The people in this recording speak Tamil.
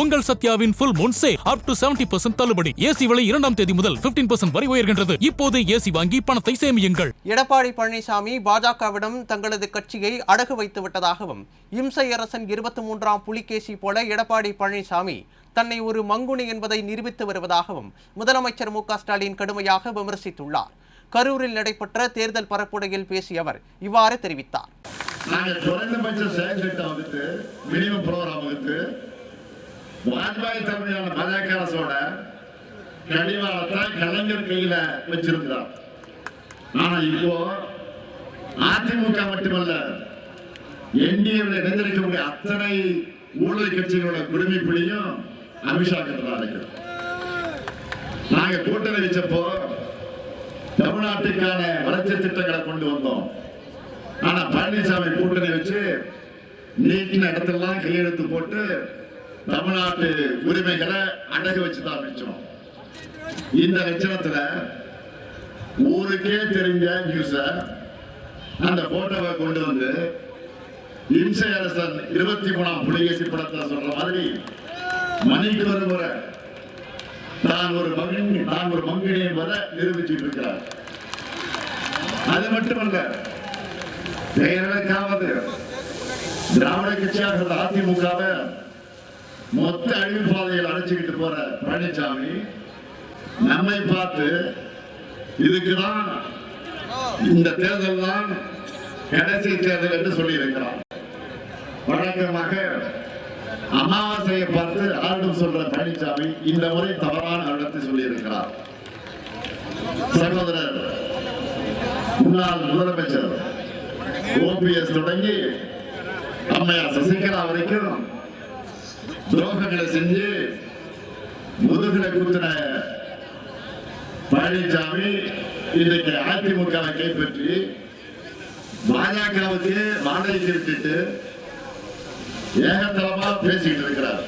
உங்கள் சத்யாவின் full moon sale up to 70% தள்ளுபடி. ஏசி விலை 2ஆம் தேதி முதல் 15% வரை உயர்கின்றது. இப்போது ஏசி வாங்கி பணத்தை சேமியுங்கள். எடப்பாடி பழனிசாமி பாஜகவிடம் தங்களது கட்சியை அடகு வைத்து விட்டதாகவும், இம்சை அரசன் 23ஆம் புலிகேசி போல எடப்பாடி பழனிசாமி தன்னை ஒரு மங்குனி என்பதை நிரூபித்து வருவதாகவும் முதலமைச்சர் மு க ஸ்டாலின் கடுமையாக விமர்சித்துள்ளார். கரூரில் நடைபெற்ற தேர்தல் பரப்புரையில் பேசிய அவர் இவ்வாறு தெரிவித்தார். வாஜ்பாய் தலைமையிலான பாஜக அரசோட கடிவாளத்தை கலைஞர் கையில வச்சிருந்தார். ஆனா இப்போ அதிமுக மட்டுமல்ல, என்டிஏவில் இணைந்திருக்கக்கூடிய அத்தனை ஊழல் கட்சிகளோட குடுமி பிடியும் அமித்ஷா கிட்ட இருக்கு. நாங்க கூட்டணி வச்சப்போ தமிழ்நாட்டுக்கான வளர்ச்சி திட்டங்களை கொண்டு வந்தோம். ஆனா பழனிசாமி கூட்டணி வச்சு நீட்டின இடத்தெல்லாம் கையெழுத்து போட்டு தமிழ்நாட்டு உரிமைகளை அடகு வச்சுதான் வச்சோம். இந்த லட்சணத்துல ஊருக்கே தெரிஞ்ச நியூஸ அந்த போட்டோவை கொண்டு வந்து இம்சை அரசன் 23ஆம் புலிகேசி படத்துல சொல்ற மாதிரி மணிக்கு ஒரு முறை தான் ஒரு மங்கினி என்பதை நிரூபிச்சுட்டு இருக்கிறார். அது மட்டுமல்ல, பெயர்களுக்காவது திராவிட கட்சியாக அதிமுகவை மொத்த அழிவு பாதையில் அழைச்சிக்கிட்டு போற பழனிசாமி நம்மை பார்த்து இதுக்குதான் இந்த தேர்தல் தான் கடைசி தேர்தல் என்று சொல்லி இருக்கிறார். வழக்கமாக அமாவாசையை பார்த்து ஆளும் சொல்ற பழனிசாமி இந்த முறை தவறான இடத்தை சொல்லி இருக்கிறார். சகோதரர் முன்னாள் முதலமைச்சர் ஓபிஎஸ் தொடங்கி அம்மையார் சசிகலா வரைக்கும் துரோகங்களை செஞ்சு முதுகலை குத்தின பழனிசாமி இன்றைக்கு அதிமுகவை கைப்பற்றி பாஜகவுக்கு வாடகைக்கு விட்டுட்டு ஏகத்தலமா பேசிக்கிட்டு இருக்கிறார்.